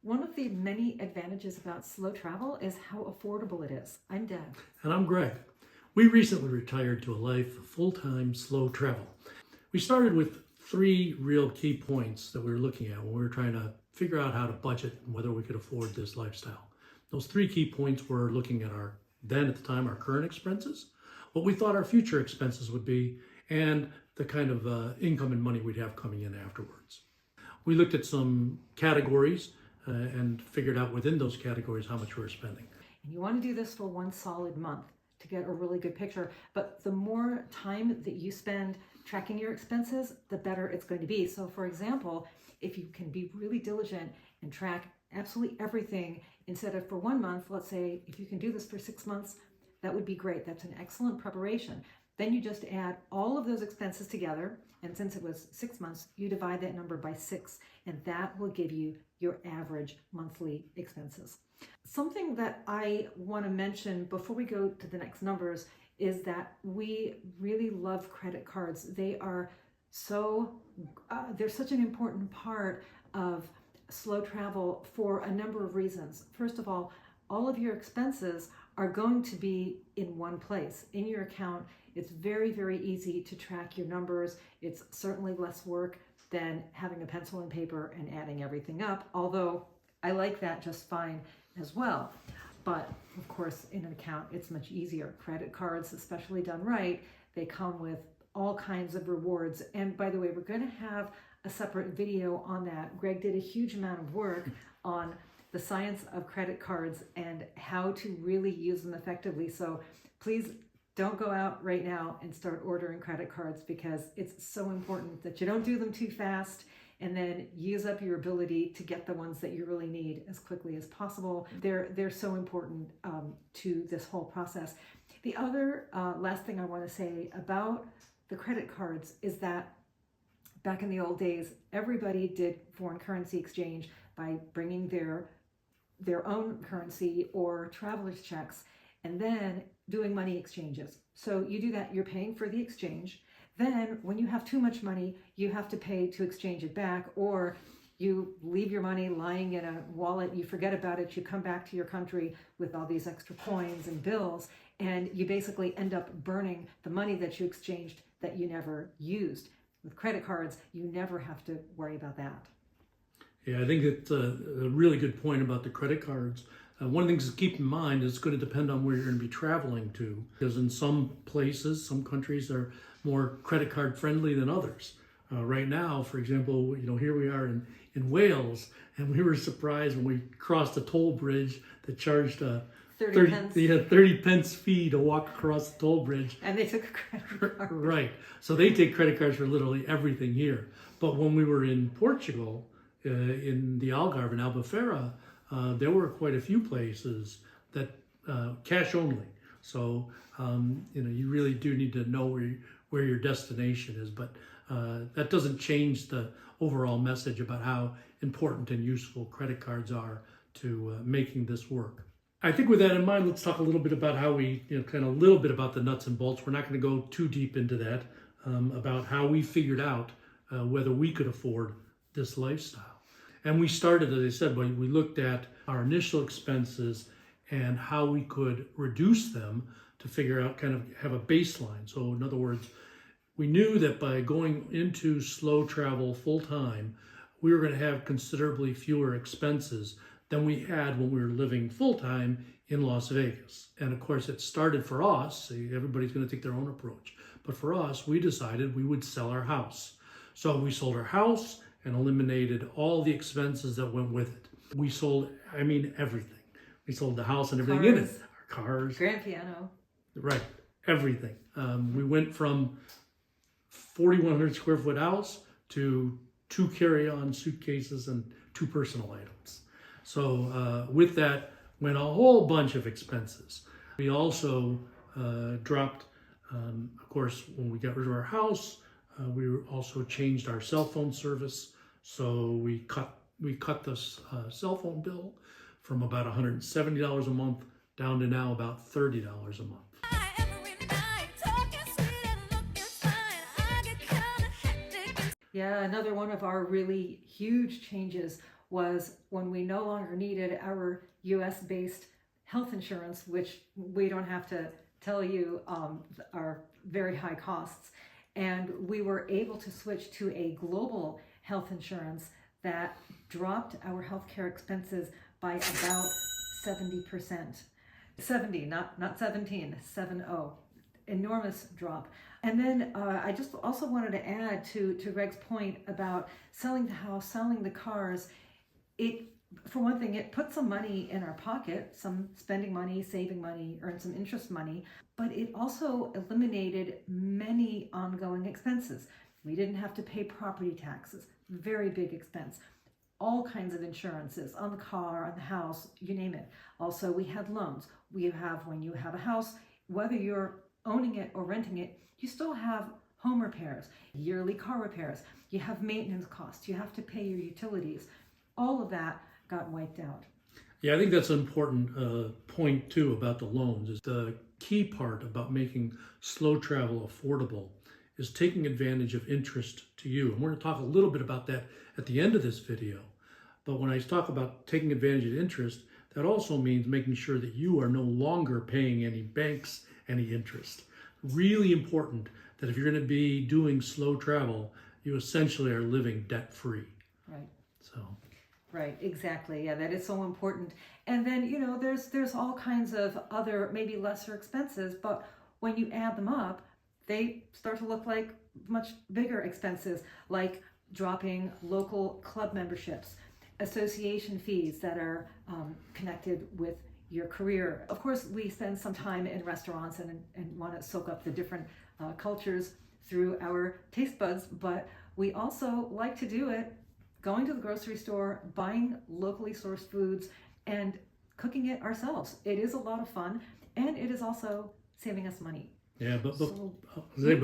One of the many advantages about slow travel is how affordable it is. I'm Deb. And I'm Greg. We recently retired to a life of full-time slow travel. We started with three real key points that we were looking at when we were trying to figure out how to budget and whether we could afford this lifestyle. Those three key points were looking at our current expenses, what we thought our future expenses would be, and the kind of income and money we'd have coming in afterwards. We looked at some categories and figured out within those categories how much we were spending. And you want to do this for one solid month to get a really good picture. But the more time that you spend tracking your expenses, the better it's going to be. So for example, if you can be really diligent and track absolutely everything instead of for 1 month, let's say if you can do this for 6 months, that would be great. That's an excellent preparation. Then you just add all of those expenses together. And since it was 6 months, you divide that number by 6, and that will give you your average monthly expenses. Something that I want to mention before we go to the next numbers is that we really love credit cards. They are they're such an important part of slow travel for a number of reasons. First of all of your expenses are going to be in one place in your account. It's very, very easy to track your numbers. It's certainly less work than having a pencil and paper and adding everything up, although I like that just fine as well. But of course, in an account, it's much easier. Credit cards, especially done right, they come with all kinds of rewards. And by the way, we're going to have a separate video on that. Greg did a huge amount of work on the science of credit cards and how to really use them effectively. So please don't go out right now and start ordering credit cards, because it's so important that you don't do them too fast and then use up your ability to get the ones that you really need as quickly as possible. They're so important to this whole process. The other last thing I want to say about the credit cards is that back in the old days, everybody did foreign currency exchange by bringing their own currency or traveler's checks and then doing money exchanges. So you do that, you're paying for the exchange. Then when you have too much money, you have to pay to exchange it back, or you leave your money lying in a wallet, you forget about it, you come back to your country with all these extra coins and bills, and you basically end up burning the money that you exchanged that you never used. With credit cards, you never have to worry about that. Yeah, I think it's a really good point about the credit cards. One of the things to keep in mind is it's going to depend on where you're going to be traveling to, because in some places, some countries are more credit card friendly than others. Right now, for example, here we are in Wales, and we were surprised when we crossed a toll bridge that charged 30 pence. 30 pence fee to walk across the toll bridge. And they took a credit card. Right. So they take credit cards for literally everything here. But when we were in Portugal, in the Algarve, in Albufeira, there were quite a few places that cash only. So you really do need to know where your destination is. But that doesn't change the overall message about how important and useful credit cards are to making this work. I think with that in mind, let's talk a little bit about how we, kind of a little bit about the nuts and bolts. We're not going to go too deep into that, about how we figured out whether we could afford this lifestyle. And we started, as I said, we looked at our initial expenses and how we could reduce them to figure out, kind of have a baseline. So in other words, we knew that by going into slow travel full time, we were going to have considerably fewer expenses than we had when we were living full time in Las Vegas. And of course, it started for us. Everybody's going to take their own approach. But for us, we decided we would sell our house. So we sold our house and eliminated all the expenses that went with it. We sold, everything. We sold the house and everything in it. Our cars. Grand piano. Right, everything. We went from 4,100 square foot house to 2 carry-on suitcases and 2 personal items. So with that went a whole bunch of expenses. We also dropped, of course, when we got rid of our house, we also changed our cell phone service. So we cut this cell phone bill from about $170 a month down to now about $30 a month. Yeah, another one of our really huge changes was when we no longer needed our US-based health insurance, which we don't have to tell you are very high costs. And we were able to switch to a global health insurance that dropped our healthcare expenses by about 70%. 70, not 17, 70. Enormous drop. And then I just also wanted to add to Greg's point about selling the house, selling the cars. For one thing, it put some money in our pocket, some spending money, saving money, earned some interest money, but it also eliminated many ongoing expenses. We didn't have to pay property taxes, very big expense. All kinds of insurances on the car, on the house, you name it. Also, we had loans. When you have a house, whether you're owning it or renting it, you still have home repairs, yearly car repairs. You have maintenance costs. You have to pay your utilities. All of that got wiped out. Yeah, I think that's an important point too about the loans. Is the key part about making slow travel affordable is taking advantage of interest to you. And we're going to talk a little bit about that at the end of this video. But when I talk about taking advantage of interest, that also means making sure that you are no longer paying any banks any interest. Really important that if you're going to be doing slow travel, you essentially are living debt-free. Right. So. Right, exactly. Yeah, that is so important. And then, there's all kinds of other, maybe lesser expenses, but when you add them up, they start to look like much bigger expenses, like dropping local club memberships, association fees that are connected with your career. Of course, we spend some time in restaurants and want to soak up the different cultures through our taste buds, but we also like to do it going to the grocery store, buying locally sourced foods, and cooking it ourselves. It is a lot of fun, and it is also saving us money. Yeah, but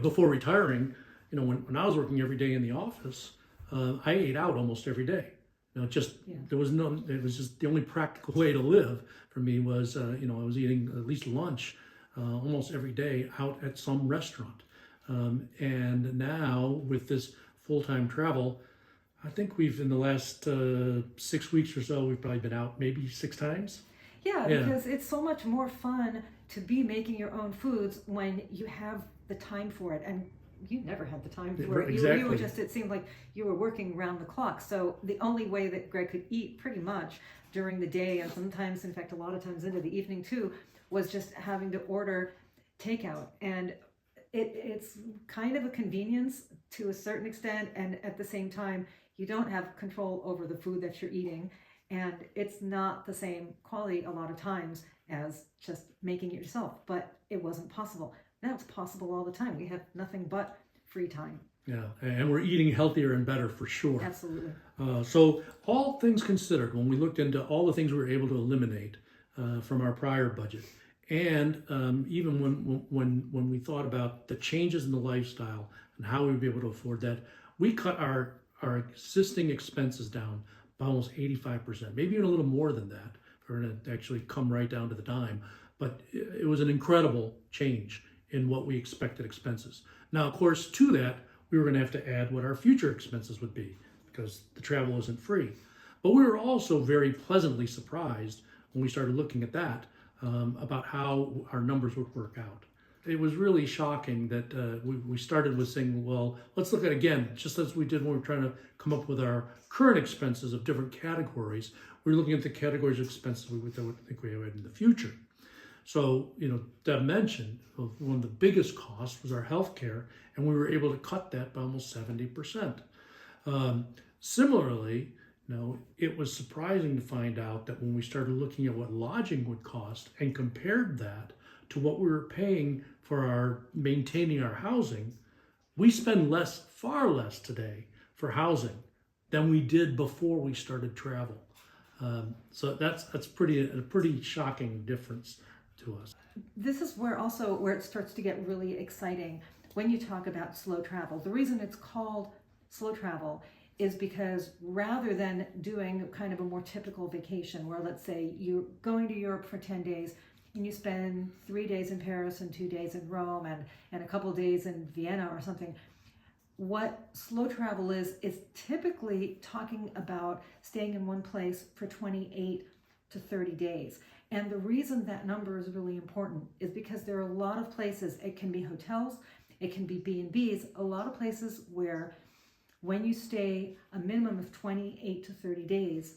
before retiring, when I was working every day in the office, I ate out almost every day. It was just the only practical way to live for me was, I was eating at least lunch almost every day out at some restaurant. And now with this full-time travel, I think in the last 6 weeks or so, we've probably been out maybe 6 times. Yeah, because it's so much more fun to be making your own foods when you have the time for it. And you never had the time for it. Exactly. You were it seemed like you were working round the clock. So the only way that Greg could eat pretty much during the day, and sometimes, in fact, a lot of times into the evening too, was just having to order takeout. And it's kind of a convenience to a certain extent. And at the same time, you don't have control over the food that you're eating. And it's not the same quality a lot of times as just making it yourself. But it wasn't possible. Now it's possible all the time. We have nothing but free time. Yeah, and we're eating healthier and better for sure. Absolutely. So all things considered, when we looked into all the things we were able to eliminate from our prior budget, and even when we thought about the changes in the lifestyle and how we'd be able to afford that, we cut our existing expenses down by almost 85%, maybe even a little more than that, for it to actually come right down to the dime. But it was an incredible change in what we expected expenses. Now, of course, to that, we were going to have to add what our future expenses would be because the travel isn't free. But we were also very pleasantly surprised when we started looking at that about how our numbers would work out. It was really shocking that we started with saying, well, let's look at again, just as we did when we were trying to come up with our current expenses of different categories, we're looking at the categories of expenses we would think we had in the future. So, Deb mentioned one of the biggest costs was our health care, and we were able to cut that by almost 70%. Similarly, it was surprising to find out that when we started looking at what lodging would cost and compared that to what we were paying for maintaining our housing, we spend far less today for housing than we did before we started travel. So that's a pretty shocking difference to us. This is where it starts to get really exciting when you talk about slow travel. The reason it's called slow travel is because rather than doing kind of a more typical vacation where, let's say, you're going to Europe for 10 days and you spend 3 days in Paris and 2 days in Rome and a couple of days in Vienna or something, what slow travel is typically talking about staying in one place for 28 to 30 days. And the reason that number is really important is because there are a lot of places, it can be hotels, it can be B&Bs, a lot of places where when you stay a minimum of 28 to 30 days,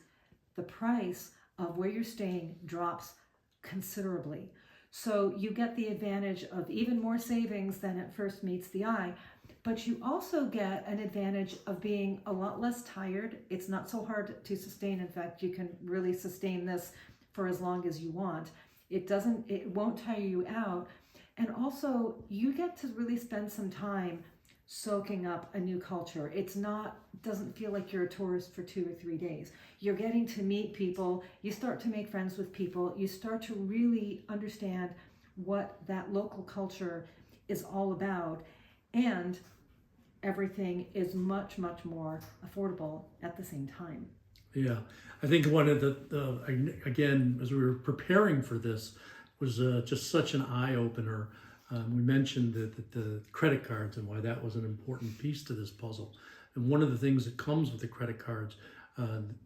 the price of where you're staying drops considerably. So you get the advantage of even more savings than at first meets the eye, but you also get an advantage of being a lot less tired. It's not so hard to sustain. In fact, you can really sustain this for as long as you want. It won't tire you out. And also you get to really spend some time soaking up a new culture. Doesn't feel like you're a tourist for 2 or 3 days. You're getting to meet people, you start to make friends with people, you start to really understand what that local culture is all about, and everything is much, much more affordable at the same time. Yeah, I think one of again, as we were preparing for this, was just such an eye-opener. We mentioned the credit cards and why that was an important piece to this puzzle. And one of the things that comes with the credit cards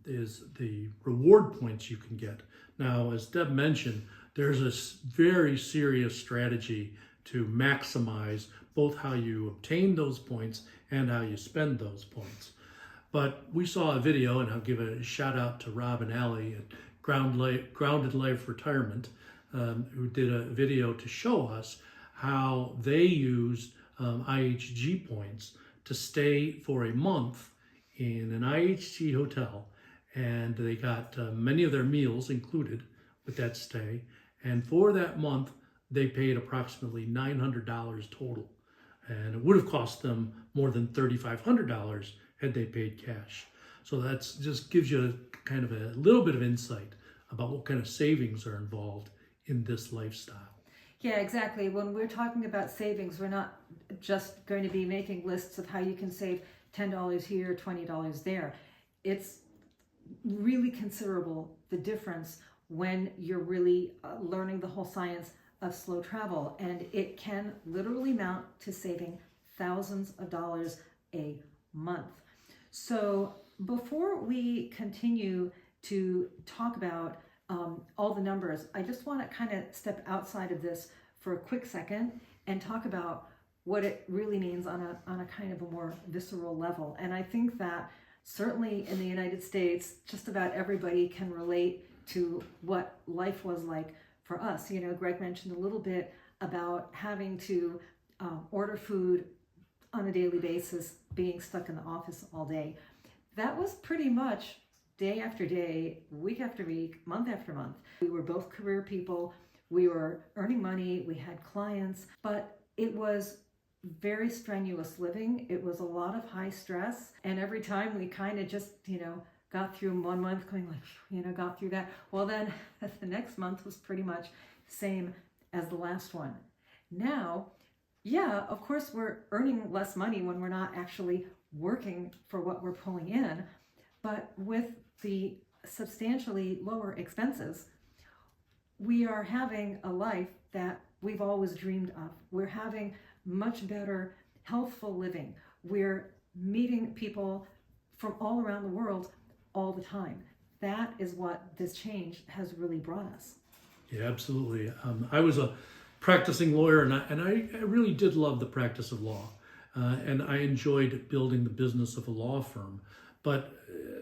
is the reward points you can get. Now, as Deb mentioned, there's a very serious strategy to maximize both how you obtain those points and how you spend those points. But we saw a video, and I'll give a shout out to Rob and Allie at Grounded Life Retirement, who did a video to show us how they used IHG points to stay for a month in an IHG hotel, and they got many of their meals included with that stay, and for that month they paid approximately $900 total, and it would have cost them more than $3,500 had they paid cash. So that's just gives you kind of a little bit of insight about what kind of savings are involved in this lifestyle. Yeah, exactly. When we're talking about savings, we're not just going to be making lists of how you can save $10 here, $20 there. It's really considerable, the difference when you're really learning the whole science of slow travel. And it can literally amount to saving thousands of dollars a month. So before we continue to talk about all the numbers, I just want to kind of step outside of this for a quick second and talk about what it really means on a kind of a more visceral level. And I think that certainly in the United States, just about everybody can relate to what life was like for us. You know, Greg mentioned a little bit about having to order food on a daily basis, being stuck in the office all day. That was pretty much day after day, week after week, month after month. We were both career people. We were earning money. We had clients, but it was very strenuous living. It was a lot of high stress. And every time we kind of just, got through 1 month going like, got through that. Well, then the next month was pretty much same as the last one. Now, yeah, of course, we're earning less money when we're not actually working for what we're pulling in, but with the substantially lower expenses, we are having a life that we've always dreamed of. We're having much better, healthful living. We're meeting people from all around the world all the time. That is what this change has really brought us. Yeah, absolutely. I was a practicing lawyer, and I really did love the practice of law, and I enjoyed building the business of a law firm. But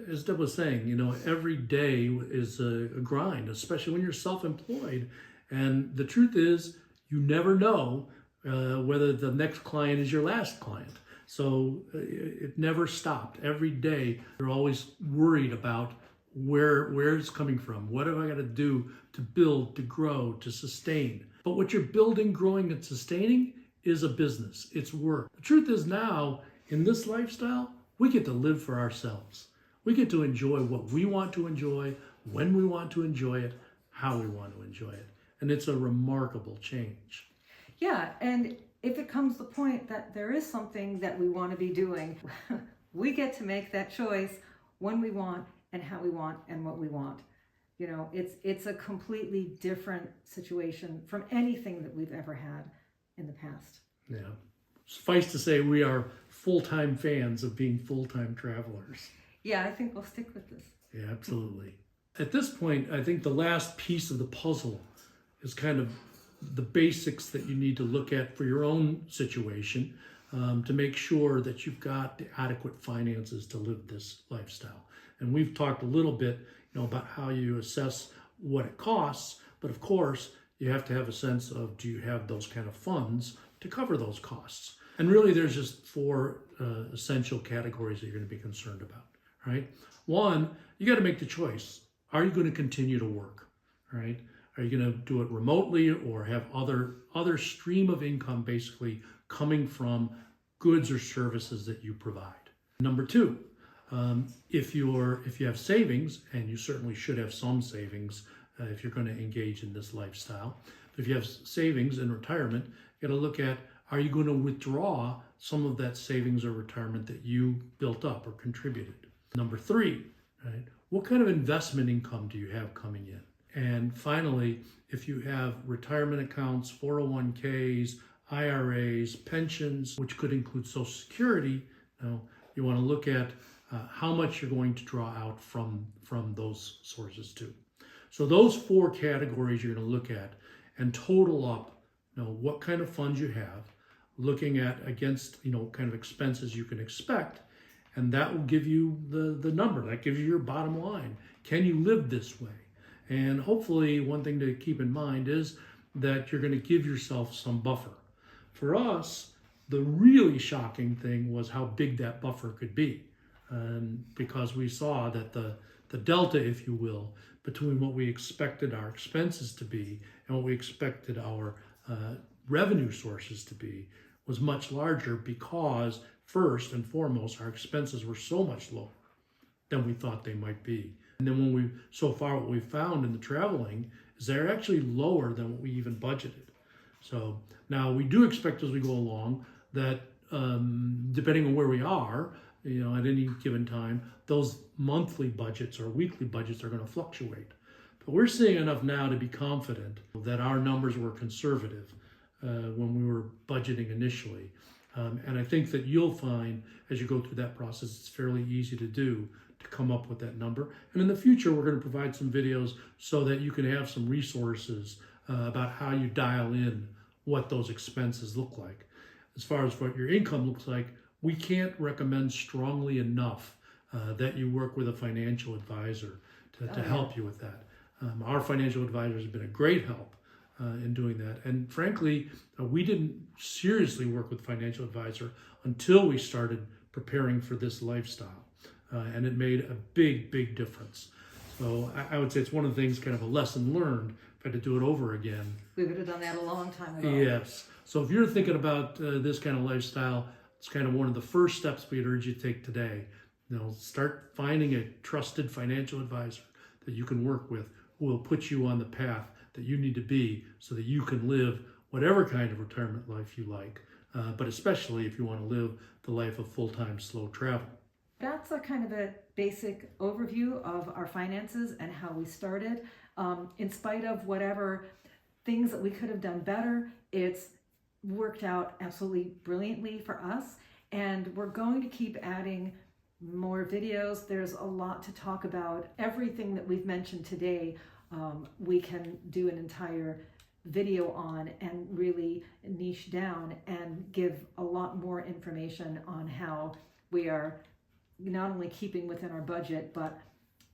as Deb was saying, every day is a grind, especially when you're self-employed. And the truth is, you never know whether the next client is your last client. So it never stopped. Every day, you're always worried about where it's coming from. What have I got to do to build, to grow, to sustain? But what you're building, growing, and sustaining is a business. It's work. The truth is now, in this lifestyle, we get to live for ourselves. We get to enjoy what we want to enjoy, when we want to enjoy it, how we want to enjoy it. And it's a remarkable change. Yeah, and if it comes to the point that there is something that we want to be doing, we get to make that choice when we want and how we want and what we want. It's a completely different situation from anything that we've ever had in the past. Yeah. suffice to say, we are full-time fans of being full-time travelers. Yeah, I think we'll stick with this. Yeah, absolutely. At this point, I think the last piece of the puzzle is kind of the basics that you need to look at for your own situation to make sure that you've got the adequate finances to live this lifestyle. And we've talked a little bit, about how you assess what it costs, but of course, you have to have a sense of, do you have those kind of funds to cover those costs? And really, there's just four essential categories that you're going to be concerned about, right? One, you got to make the choice. Are you going to continue to work, right? Are you going to do it remotely or have other stream of income basically coming from goods or services that you provide? Number two, if you have savings, and you certainly should have some savings if you're going to engage in this lifestyle. But if you have savings in retirement, you got to look at, are you going to withdraw some of that savings or retirement that you built up or contributed? Number three, right? What kind of investment income do you have coming in? And finally, if you have retirement accounts, 401ks, IRAs, pensions, which could include Social Security, you want to look at how much you're going to draw out from those sources too. So those four categories you're going to look at and total up, what kind of funds you have, looking at against, kind of expenses you can expect, and that will give you the number. That gives you your bottom line. Can you live this way? And hopefully one thing to keep in mind is that you're going to give yourself some buffer. For us, the really shocking thing was how big that buffer could be. Because we saw that the delta, if you will, between what we expected our expenses to be and what we expected our revenue sources to be was much larger, because first and foremost, our expenses were so much lower than we thought they might be. And then what we found in the traveling is they're actually lower than what we even budgeted. So now we do expect as we go along that depending on where we are, at any given time, those monthly budgets or weekly budgets are going to fluctuate. But we're seeing enough now to be confident that our numbers were conservative when we were budgeting initially. And I think that you'll find as you go through that process, it's fairly easy to do to come up with that number. And in the future, we're going to provide some videos so that you can have some resources about how you dial in what those expenses look like. As far as what your income looks like, we can't recommend strongly enough that you work with a financial advisor to help you with that. Our financial advisors have been a great help in doing that. And frankly, we didn't seriously work with a financial advisor until we started preparing for this lifestyle. And it made a big, big difference. So I would say it's one of the things, kind of a lesson learned. If I had to do it over again, We would have done that a long time ago. yes. So if you're thinking about this kind of lifestyle, it's kind of one of the first steps we'd urge you to take today. Start finding a trusted financial advisor that you can work with, who will put you on the path that you need to be so that you can live whatever kind of retirement life you like, but especially if you want to live the life of full-time slow travel. That's a kind of a basic overview of our finances and how we started. In spite of whatever things that we could have done better, it's worked out absolutely brilliantly for us. And we're going to keep adding more videos. There's a lot to talk about. Everything that we've mentioned today, we can do an entire video on and really niche down and give a lot more information on how we are not only keeping within our budget, but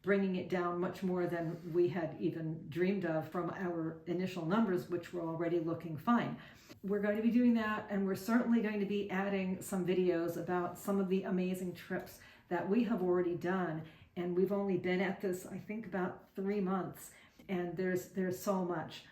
bringing it down much more than we had even dreamed of from our initial numbers, which were already looking fine. We're going to be doing that, and we're certainly going to be adding some videos about some of the amazing trips that we have already done. And we've only been at this, I think, about 3 months. And there's so much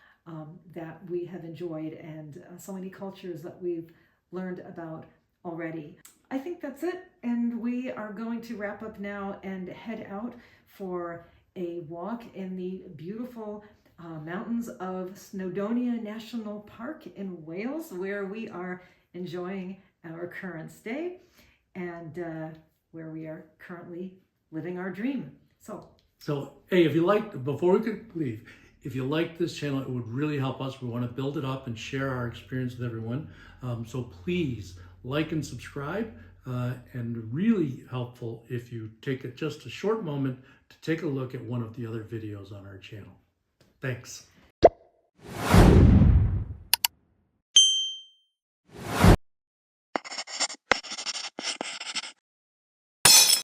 that we have enjoyed, and so many cultures that we've learned about already. I think that's it. And we are going to wrap up now and head out for a walk in the beautiful mountains of Snowdonia National Park in Wales, where we are enjoying our current stay and where we are currently living our dream. So hey, before we could leave, if you like this channel, it would really help us. We want to build it up and share our experience with everyone. So please like and subscribe, and really helpful if you take just a short moment to take a look at one of the other videos on our channel. Thanks.